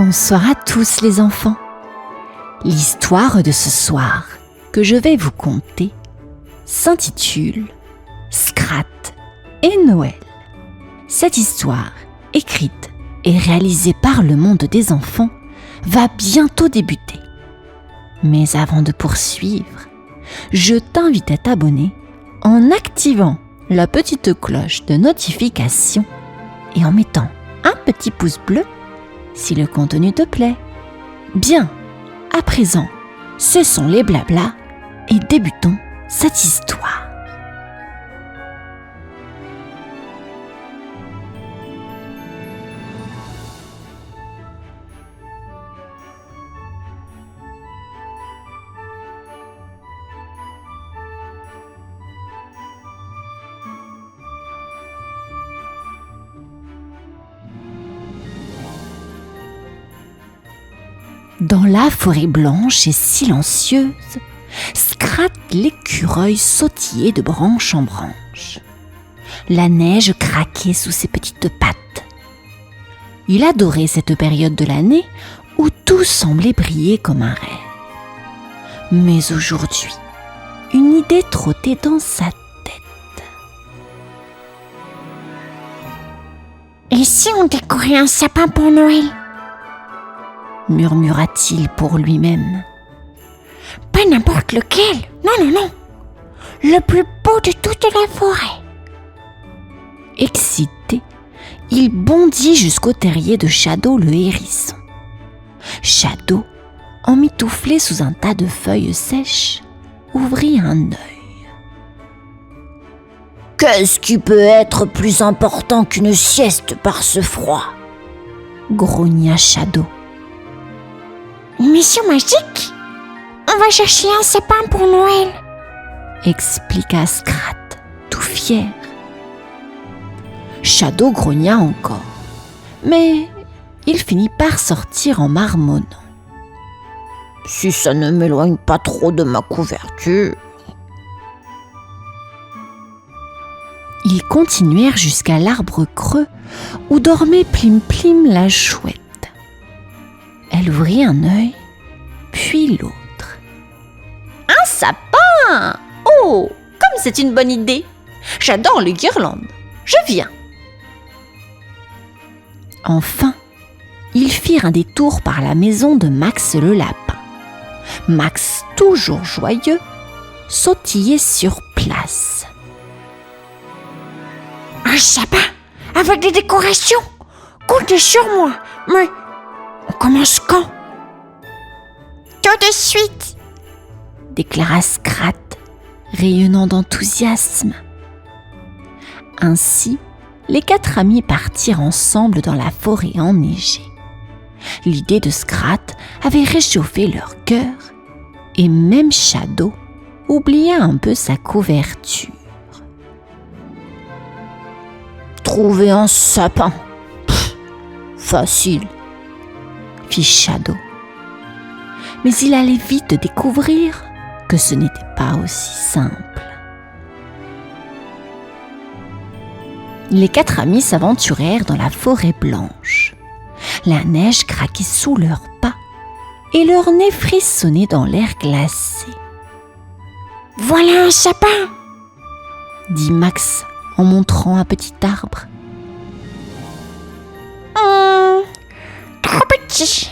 Bonsoir à tous les enfants. L'histoire de ce soir que je vais vous conter s'intitule Scrat et Noël. Cette histoire, écrite et réalisée par le monde des enfants, va bientôt débuter. Mais avant de poursuivre, je t'invite à t'abonner en activant la petite cloche de notification et en mettant un petit pouce bleu si le contenu te plaît. Bien, à présent, cessons les blablas et débutons cette histoire. Dans la forêt blanche et silencieuse, Scrat l'écureuil sautillait de branche en branche. La neige craquait sous ses petites pattes. Il adorait cette période de l'année où tout semblait briller comme un rêve. Mais aujourd'hui, une idée trottait dans sa tête. Et si on décorait un sapin pour Noël ? Murmura-t-il pour lui-même. Pas n'importe lequel, non. Le plus beau de toute la forêt. Excité, il bondit jusqu'au terrier de Shadow le hérisson. Shadow, emmitouflé sous un tas de feuilles sèches, ouvrit un œil. Qu'est-ce qui peut être plus important qu'une sieste par ce froid ? Grogna Shadow. Une mission magique ? On va chercher un sapin pour Noël, expliqua Scrat, tout fier. Shadow grogna encore, mais il finit par sortir en marmonnant. Si ça ne m'éloigne pas trop de ma couverture. Ils continuèrent jusqu'à l'arbre creux où dormait Plim Plim la chouette. Elle ouvrit un œil, puis l'autre. Un sapin ! Oh, comme c'est une bonne idée ! J'adore les guirlandes. Je viens. Enfin, ils firent un détour par la maison de Max le lapin. Max, toujours joyeux, sautillait sur place. Un sapin avec des décorations ? Comptez sur moi, mais on commence quand ? Tout de suite, déclara Scrat, rayonnant d'enthousiasme. Ainsi, les 4 amis partirent ensemble dans la forêt enneigée. L'idée de Scrat avait réchauffé leur cœur et même Shadow oublia un peu sa couverture. Trouver un sapin. Facile, fit Shadow. Mais il allait vite découvrir que ce n'était pas aussi simple. Les 4 amis s'aventurèrent dans la forêt blanche. La neige craquait sous leurs pas et leur nez frissonnait dans l'air glacé. « Voilà un sapin !» dit Max en montrant un petit arbre. Trop petit,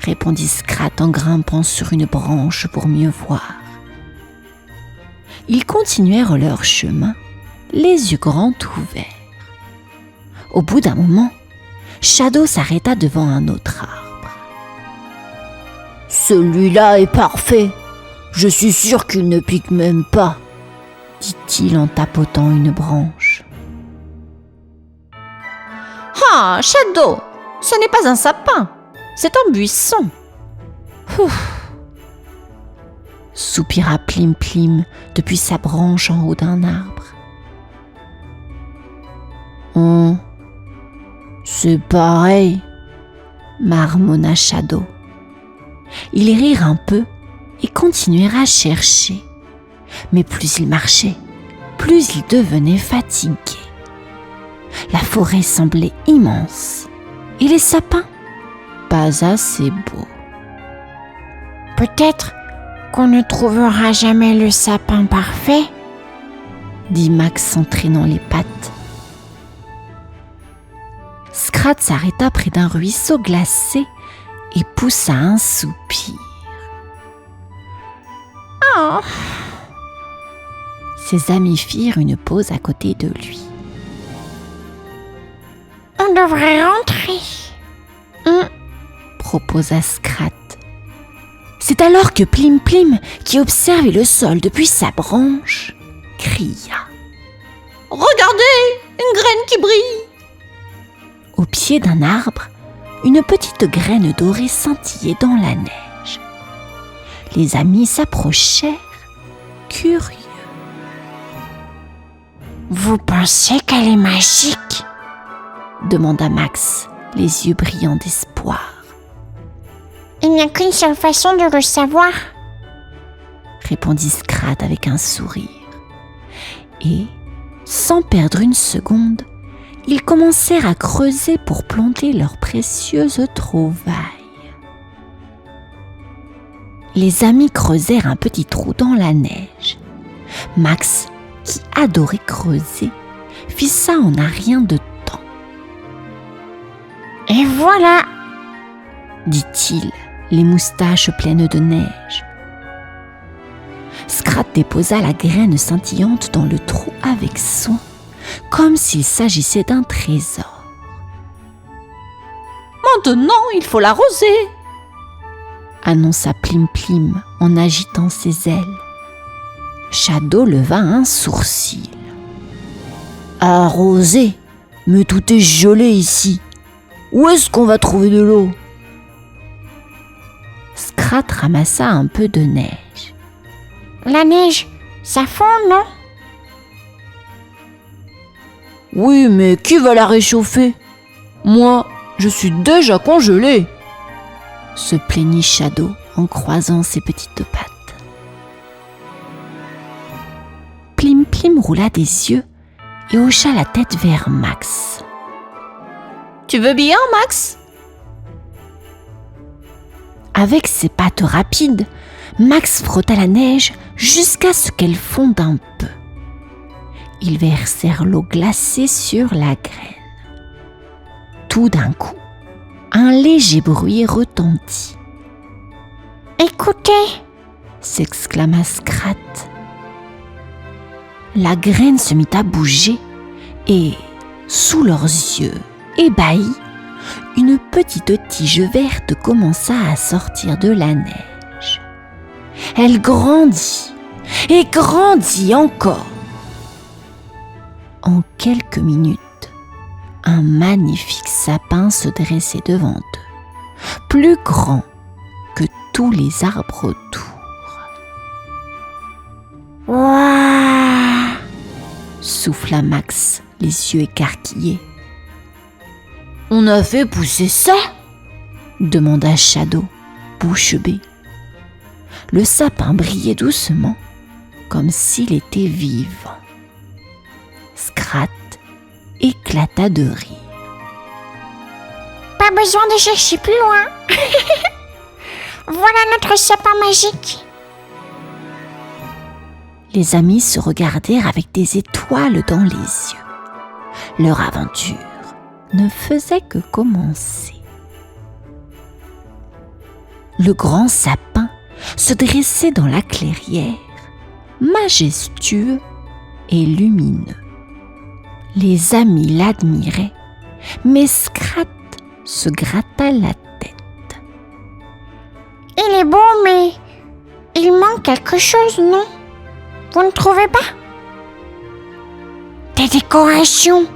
répondit Scrat en grimpant sur une branche pour mieux voir. Ils continuèrent leur chemin, les yeux grands ouverts. Au bout d'un moment, Shadow s'arrêta devant un autre arbre. « Celui-là est parfait. Je suis sûr qu'il ne pique même pas, » dit-il en tapotant une branche. « Ah, Shadow, ce n'est pas un sapin, c'est un buisson. » soupira Plim Plim depuis sa branche en haut d'un arbre. C'est pareil, marmonna Shadow. Ils rirent un peu et continuèrent à chercher. Mais plus ils marchaient, plus ils devenaient fatigués. La forêt semblait immense et les sapins pas assez beau. Peut-être qu'on ne trouvera jamais le sapin parfait, dit Max en traînant les pattes. Scrat s'arrêta près d'un ruisseau glacé et poussa un soupir. Oh, Ses amis firent une pause à côté de lui. on devrait rentrer. Proposa Scrat. C'est alors que Plim Plim, qui observait le sol depuis sa branche, cria. Regardez, une graine qui brille. Au pied d'un arbre, une petite graine dorée scintillait dans la neige. Les amis s'approchèrent, curieux. Vous pensez qu'elle est magique? Demanda Max, les yeux brillants d'espoir. Il n'y a qu'une seule façon de le savoir. Répondit Scrat avec un sourire. Et, sans perdre une seconde, ils commencèrent à creuser pour planter leurs précieuses trouvailles. Les amis creusèrent un petit trou dans la neige. Max, qui adorait creuser, fit ça en un rien de temps. Et voilà, dit-il, les moustaches pleines de neige. Scrat déposa la graine scintillante dans le trou avec soin, comme s'il s'agissait d'un trésor. Maintenant, il faut l'arroser. Annonça Plim Plim en agitant ses ailes. Shadow leva un sourcil. Arrosé? Mais tout est gelé ici. Où est-ce qu'on va trouver de l'eau? Scrat ramassa un peu de neige. la neige, ça fond, non? Oui, mais qui va la réchauffer? Moi, je suis déjà congelé. Se plaignit Shadow en croisant ses petites pattes. Plim Plim roula des yeux et hocha la tête vers Max. Tu veux bien, Max? Avec ses pattes rapides, Max frotta la neige jusqu'à ce qu'elle fonde un peu. Ils versèrent l'eau glacée sur la graine. Tout d'un coup, un léger bruit retentit. « Écoutez !» s'exclama Scrat. La graine se mit à bouger et, sous leurs yeux ébahis, une petite tige verte commença à sortir de la neige. Elle grandit et grandit encore. En quelques minutes, un magnifique sapin se dressait devant eux, plus grand que tous les arbres autour. Waouh! Souffla Max, les yeux écarquillés. On a fait pousser ça? Demanda Shadow, bouche bée. Le sapin brillait doucement, comme s'il était vivant. Scrat éclata de rire. Pas besoin de chercher plus loin. Voilà notre sapin magique. Les amis se regardèrent avec des étoiles dans les yeux. Leur aventure ne faisait que commencer. Le grand sapin se dressait dans la clairière, majestueux et lumineux. Les amis l'admiraient, mais Scrat se gratta la tête. Il est beau, mais il manque quelque chose, non? Vous ne trouvez pas? Des décorations!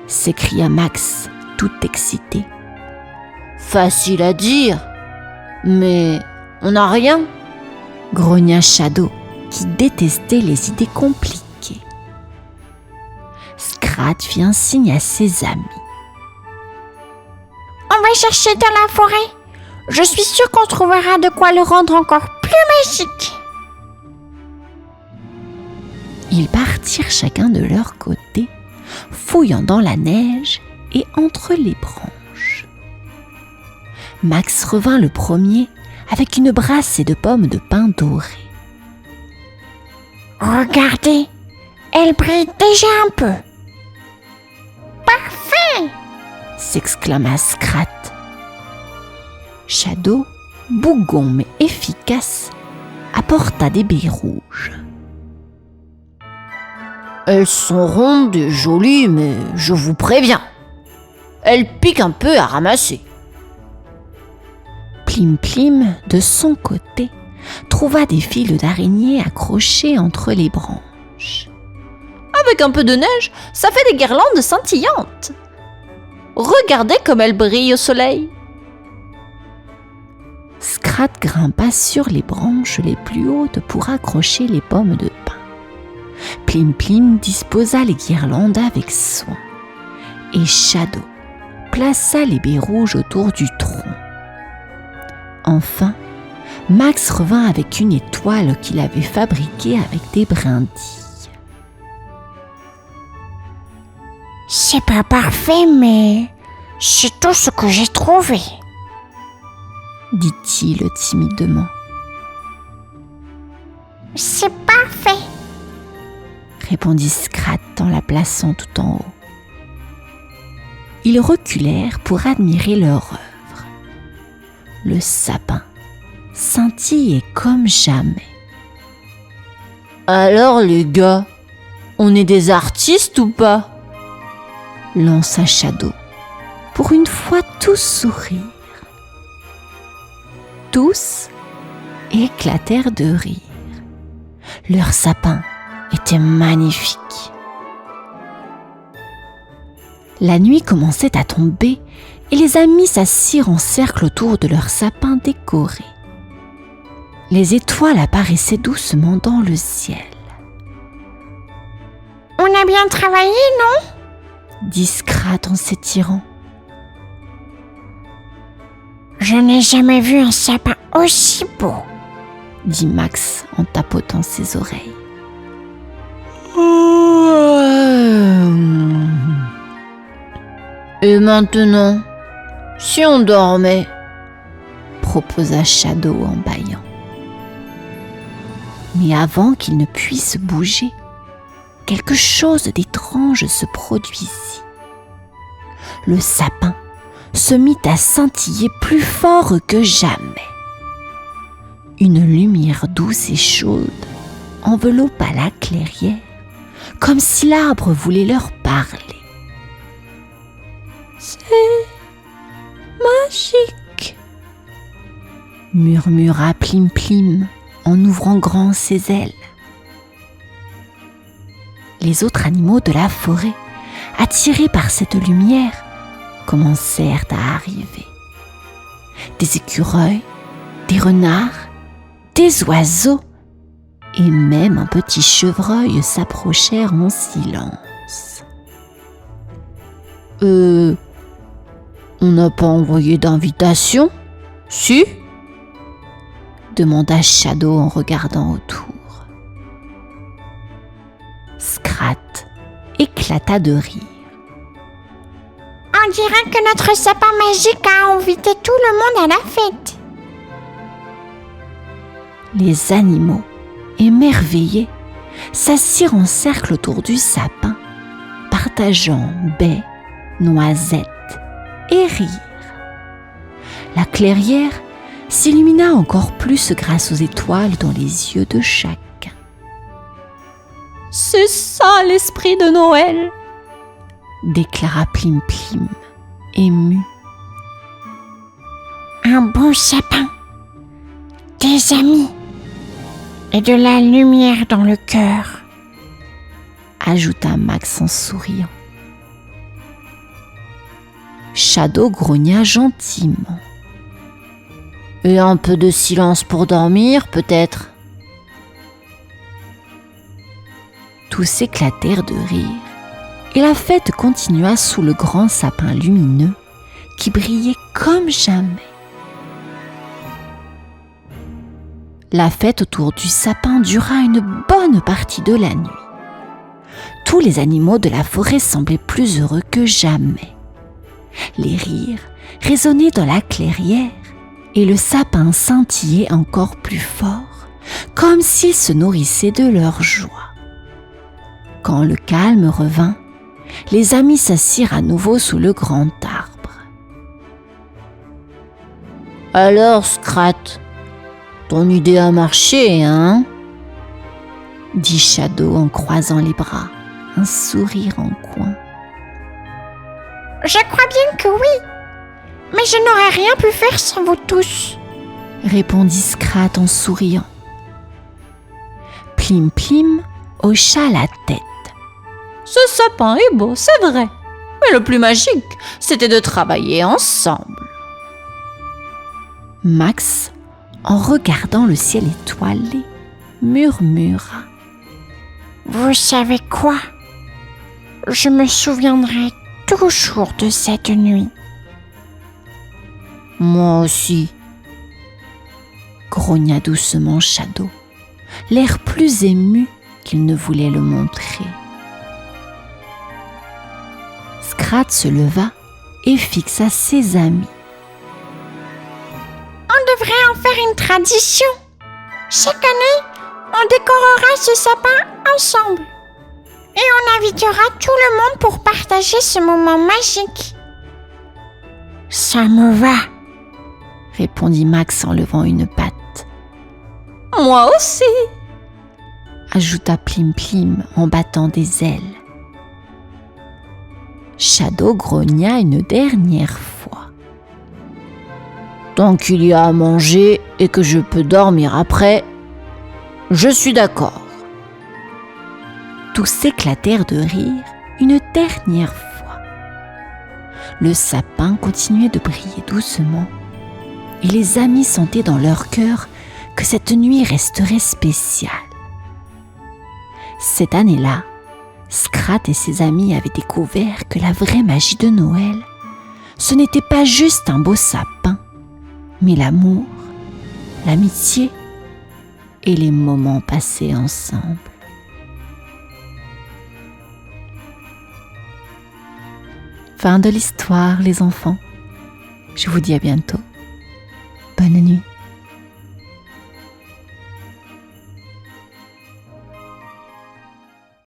S'écria Max, tout excité. Facile à dire, mais on n'a rien. Grogna Shadow, qui détestait les idées compliquées. Scrat fit un signe à ses amis. On va chercher dans la forêt. Je suis sûre qu'on trouvera de quoi le rendre encore plus magique. Ils partirent chacun de leur côté, fouillant dans la neige et entre les branches. Max revint le premier avec une brassée de pommes de pin dorées. Regardez, elle brille déjà un peu. Parfait! S'exclama Scrat. Shadow, bougon mais efficace, apporta des baies rouges. Elles sont rondes et jolies, mais je vous préviens, elles piquent un peu à ramasser. Plim Plim, de son côté, trouva des fils d'araignée accrochés entre les branches. Avec un peu de neige, ça fait des guirlandes scintillantes. Regardez comme elles brillent au soleil. Scrat grimpa sur les branches les plus hautes pour accrocher les pommes de pin. Plim Plim disposa les guirlandes avec soin. Et Shadow plaça les baies rouges autour du tronc. Enfin, Max revint avec une étoile qu'il avait fabriquée avec des brindilles. C'est pas parfait, mais c'est tout ce que j'ai trouvé. Dit-il timidement. C'est parfait. Répondit Scrat en la plaçant tout en haut. Ils reculèrent pour admirer leur œuvre. Le sapin scintillait comme jamais. Alors les gars, on est des artistes ou pas? Lança Shadow, pour une fois tous sourire. Tous éclatèrent de rire. Leur sapin était magnifique. La nuit commençait à tomber et les amis s'assirent en cercle autour de leur sapin décoré. Les étoiles apparaissaient doucement dans le ciel. On a bien travaillé, non? Dit Scrat en s'étirant. Je n'ai jamais vu un sapin aussi beau. Dit Max en tapotant ses oreilles. Et maintenant, si on dormait? Proposa Shadow en bâillant. Mais avant qu'il ne puisse bouger, quelque chose d'étrange se produisit. Le sapin se mit à scintiller plus fort que jamais. Une lumière douce et chaude enveloppa la clairière, comme si l'arbre voulait leur parler. C'est magique, murmura Plim Plim en ouvrant grand ses ailes. Les autres animaux de la forêt, attirés par cette lumière, commencèrent à arriver. Des écureuils, des renards, des oiseaux et même un petit chevreuil s'approchèrent en silence. On n'a pas envoyé d'invitation? Si? Demanda Shadow en regardant autour. Scrat éclata de rire. On dirait que notre sapin magique a invité tout le monde à la fête. Les animaux, émerveillés, s'assirent en cercle autour du sapin, partageant baies, noisettes et rires. La clairière s'illumina encore plus grâce aux étoiles dans les yeux de chacun. C'est ça l'esprit de Noël, déclara Plim Plim, ému. Un beau sapin, des amis et de la lumière dans le cœur, ajouta Max en souriant. Shadow grogna gentiment. Et un peu de silence pour dormir, peut-être? Tous éclatèrent de rire, et la fête continua sous le grand sapin lumineux qui brillait comme jamais. La fête autour du sapin dura une bonne partie de la nuit. Tous les animaux de la forêt semblaient plus heureux que jamais. Les rires résonnaient dans la clairière et le sapin scintillait encore plus fort, comme s'il se nourrissait de leur joie. Quand le calme revint, les amis s'assirent à nouveau sous le grand arbre. « Alors, Scrat, ton idée a marché, hein ?» dit Shadow en croisant les bras, un sourire en coin. Je crois bien que oui, mais je n'aurais rien pu faire sans vous tous. Répondit Scrat en souriant. Plim Plim hocha la tête. Ce sapin est beau, c'est vrai. Mais le plus magique, c'était de travailler ensemble. Max, en regardant le ciel étoilé, murmura. Vous savez quoi? Je me souviendrai toujours de cette nuit. Moi aussi. Grogna doucement Shadow, l'air plus ému qu'il ne voulait le montrer. Scrat se leva et fixa ses amis. On devrait en faire une tradition. Chaque année, on décorera ce sapin ensemble. Et on invitera tout le monde pour partager ce moment magique. Ça me va, répondit Max en levant une patte. Moi aussi, ajouta Plim Plim en battant des ailes. Shadow grogna une dernière fois. Tant qu'il y a à manger et que je peux dormir après, je suis d'accord. Tous éclatèrent de rire une dernière fois. Le sapin continuait de briller doucement et les amis sentaient dans leur cœur que cette nuit resterait spéciale. Cette année-là, Scrat et ses amis avaient découvert que la vraie magie de Noël, ce n'était pas juste un beau sapin, mais l'amour, l'amitié et les moments passés ensemble. Fin de l'histoire, les enfants. Je vous dis à bientôt. Bonne nuit.